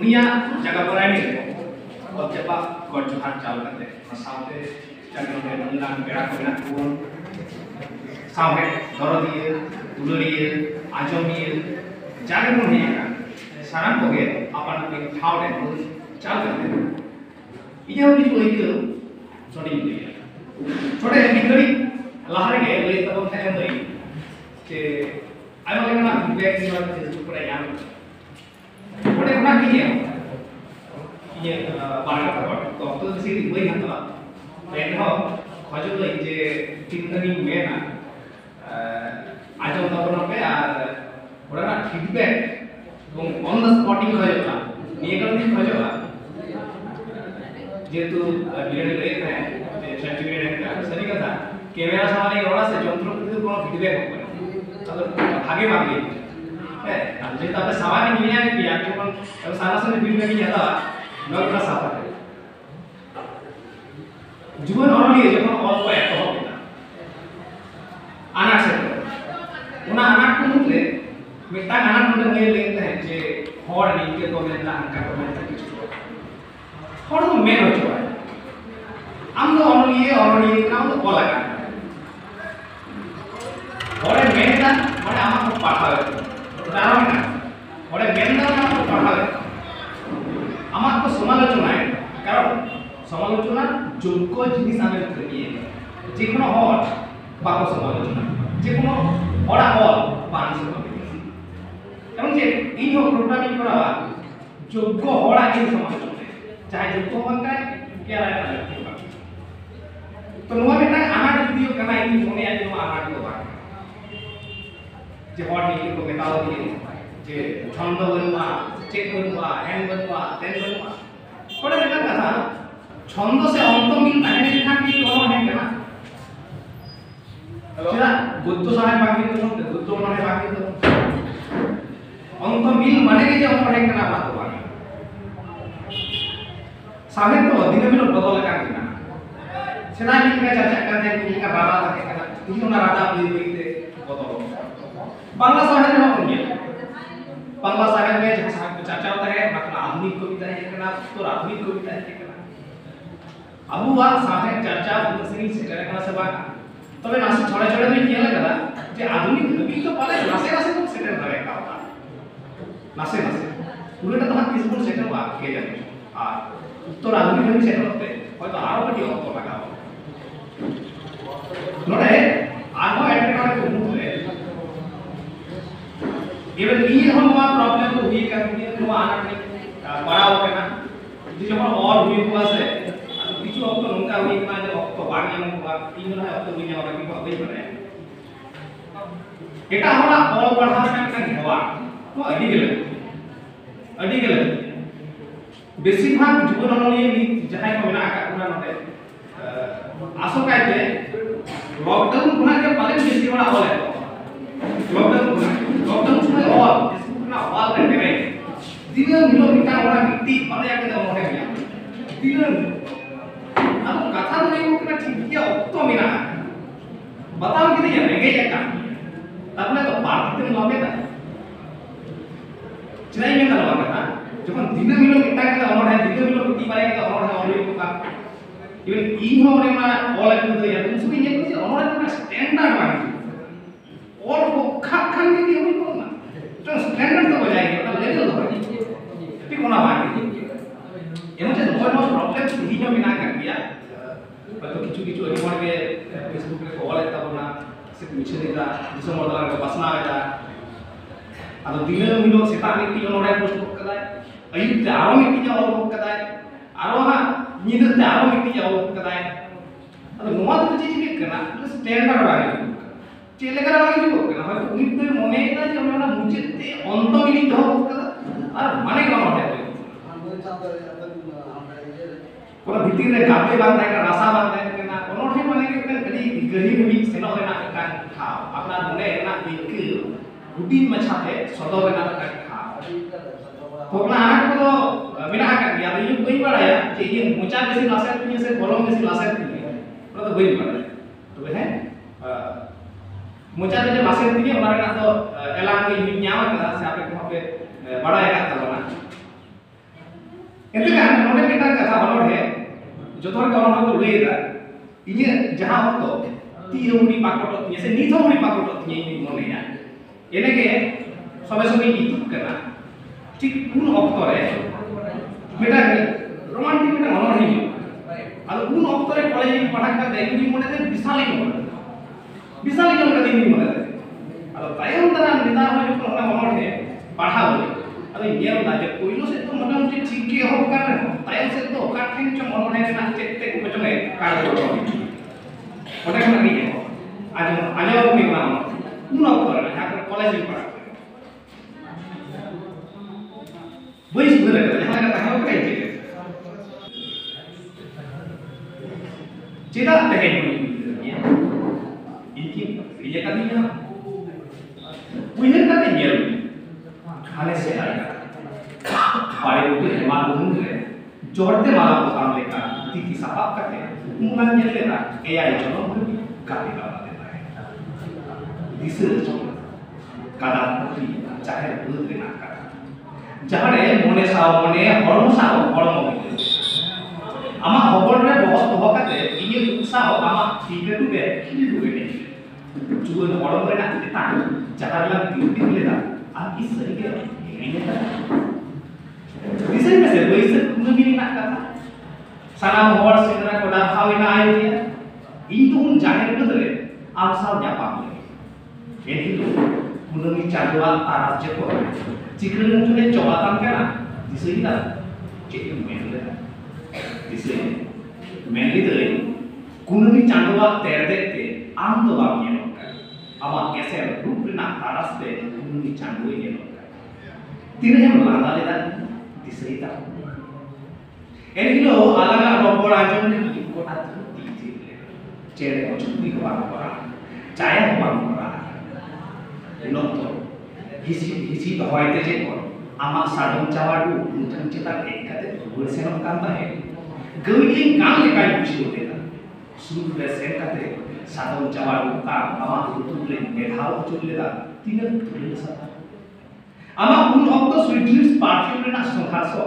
उनिया जगह पर आने और जब गॉड जो हाथ चालू करते हैं साउंड जाके उन्हें नंगा बेड़ा को बिना को साउंड दौड़िए दुलड़िए आजमिए जाके उन्हें सारा को गए अपन अपने ठाव ले चालू करते हैं ये उन्हीं को एक छोटी छोटे बिगड़ी लहर के ले तब थे नहीं कि आयो लेकिन ना बैग की बात फेसबुक पर यार छोटे ना किए ये बारह का तो अब तो किसी वही हंता बैग हो खजो तो ये टिंगनी में ना आज हम तब ना पे और ना फीडबैक वो ऑन द स्पॉटिंग खजो था ये कर दी खजो जेतु बिरयानी ले रहे हैं सर्टिफिकेट है सही कथा कैमरा सामने रोड़ा से जंत्र को कोनो फीडबैक हो अगर आगे मांगे है जे तब सामान्य मिलिया के बिया जो अब सारा से फीडबैक की जाता नॉट का साफा जीवन और लिए जो और को एक हो आना से उना आना को मुले मिटा आना को ले लेते हैं जे हॉर नहीं के तो लेना का तो मैं और तो मेन हो चुका है हम तो ऑनली काम तो बोला का और मेन ना মানে আমাকে পাঠাবে দাঁড়াও না ওরে মেন না আমাকে পাঠাবে আমার তো সমালোচনায় কারণ সমালোচনা যোগ্য জিনিস আমি করতে গিয়ে যে কোনো হল বা সমালোচনা যে কোনো ওরা হল বা আনসার এবং যে এই প্রোগ্রামিং করা যোগ্য হওয়ার আগে সমালোচনা चाहे जो तो बनता है क्या रहता है तो नुआ में ना आना वीडियो करना है मोने आज नुआ आना को बात जे हॉट नहीं को बताओ दिए जे छंद बनवा चेक बनवा एंड बनवा टेन बनवा थोड़ा देखा कथा छंद से अंत मिल नहीं लिखा कि कौन है क्या चला गुद्दो सारे बाकी तो गुद्दो उन्होंने बाकी तो अंत मिल माने के जो है क्या बात हुआ साहित्य तो दिन में बदल का किना सेना की का चर्चा करते हैं कि का राधा था क्या किसी ना राधा भी देखते बदल बांग्ला साहित्य में हो गया बांग्ला साहित्य में जब चर्चा होता है मतलब आधुनिक कविता है क्या तो आधुनिक कविता है क्या अब वो साहित्य चर्चा बुद्धिनी से करना से बात तबे ना से छोटे छोटे में किया लगा जे आधुनिक कवि तो पहले नासे तो सेटल करेगा नासे उल्टा तो हम किस पर सेटल हुआ किया जाए आ उत्तर आधुनिक में सेटल होते হয়তো আরো বেশি অর্থ লাগাবো নড়ে আরো এন্টারপ্রেনার को मुझे even ये हम वहां प्रॉब्लम तो हुई कर दिए तो आना नहीं बड़ा हो गया ना जो और हुई हुआ से কিছু অর্থ নঙ্কা हुई না যে অর্থ বাড়িয়ে हुआ तीन ना অর্থ हुई যাওয়া কি হবে করে এটা আমরা অল পড়ার একটা হওয়া তো আদি গেলে বেশিরভাগ জীবন অনলিয়ে যাহাই কো না কাকুনা নতে আসকাইতে লকডাউন কোনাকে পালে বেশি বড় হলে লকডাউন সময় অল ফেসবুক না অল রেটে দিনে মিলো মিটা ওরা মিটি পালে আগে দাও মনে গিয়া দিনে अब कथा नहीं वो कितना ठीक किया तो मिला बताओ कितने रहेंगे ये काम तब ना तो बात कितने लंबे था चलाई में लगा था जब दिन मिलो मिटा के और है दिन मिलो मिट्टी पाए के और है और ये का इवन इन हो रे ना ऑल अप तो यार तुम सुनी ये कुछ और ना स्टैंडर्ड वाली और वो खान के लिए भी बोलना तो स्टैंडर्ड तो हो जाएगी मतलब लेवल तो होगी ठीक होना बाकी ये मुझे नॉर्मल प्रॉब्लम ही जो मिला कर दिया तो किचु रिमोट के फेसबुक रे कॉल आता बना से पीछे देता जिसमें मतलब का बसना आता अब दिन मिलो सेता मिट्टी नोडे पोस्ट करता है अयुत ते आरो मिट्टी जा और करता है आरो हा नींद ते आरो मिट्टी जा और करता है अब नोवा तो चीज के करना स्टैंडर्ड वाले चेले करा वाले जो करना है उन्हीं तो मने ना जो ना मुझे ते अंत मिली जो करता और माने का है पूरा भीतर रे गाबे बात है रसा बात है ना कोनो ठे माने के कदी गही गही सेनो रेना का था अपना मुने ना एक रूटीन मछाते सदो रेना का था कोकला आना को बिना का गया ये कोई बड़ा है कि ये मोचा जैसी लासेट में से कॉलम जैसी लासेट थी तो वही बड़ा है तो है मोचा जैसे लासेट थी हमारे ना तो एलान के न्याव का से आपके वहां पे बड़ा है का था ना एंते kan नोडे मिटान कथा बनोड है जो थोर का को लेदा इने जहां तो तीउनी पाकोट तिये से नीथौनी पाकोट तिये इन मोनेया एने के सबे सबे इतुक कना ठीक उन ऑक्टो रे मिटा रोमांटिक मिटा मनोड है आलो उन ऑक्टो रे कॉलेज में पढ़ा का देखि मोने ते विशाली जोन का दिन मोने आलो तायम तरा निदा हो जो होना मनोड है पढ़ा बोले अरे ये ना जब कोइलो से तो मतलब मुझे ठीक के हो कर तायम से तो का ठेन जो मनोड है ना चेते को चंगे कार दो ओटे को नहीं है आज आलो को ना उन ऑक्टो रे जहां कॉलेज में पढ़ा वही सुधर है जहां का हो के चेदा तहे इनकी ये का नहीं है उन्हें का नहीं है खाने से आएगा हमारे ऊपर हिमाल घूमने जोड़ते माला को सामने का तीखी साफ करते हैं मुंगल ये लेता एआई चलो काफी का देता है दिस कादा पति चाहे दूध देना का जहां मोने साव मोने हरम साव हरम आमा हबल रे बहुत हो काते इये उत्साह आमा ठीके टुके खिली दुगे ने जुगन हरम रे ना ता जहां ला ड्यूटी लेदा आ की सही के ini bisa bisa bisa mungkin nak kata sana hor sindra ko da khawina ai dia itu un jahir betul asal nyapa ini tu munami chadwal taras je ko cikren tule jawatan kana disini cek menle disini menli dere kunami chadwal ter dekte am to bam ye ama keser rup na taras te kunami chadwal ye तीन हम लाना लेता दिसरी ता एनिलो अलग robot आजम ने कोटा तीते चेरे को चुपी को आरा चाय को आरा नो तो हिसी तो होइते जे को आमा साडम चावाडू मुथन चिता एकते वर्सेन कांता है गविलिंग कान लेका कुछ होतेता सुन रे सेन काते साडम चावाडू का आमा तुले मेधाव चुलेदा तीन तुले सा आमा उन ऑक्टो स्वीट ड्रीम्स पार्टी में ना संघर्षो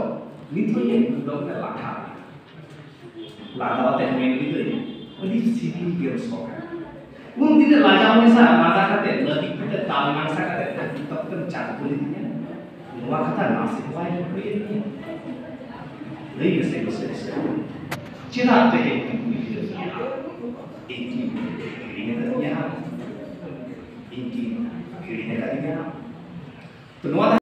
नितो ये लोग ने लाखा लादावते हमें नितो ये उन्हीं सीधी गेम्स हो उन दिन लाजाओं में सा लादा करते नदी पे तालमान सा करते तब तक चाट बोली दी है नुआ कथा नासिक वाले कोई नहीं नहीं कैसे चिराते हैं एक की गिरने का दिया तो नुआ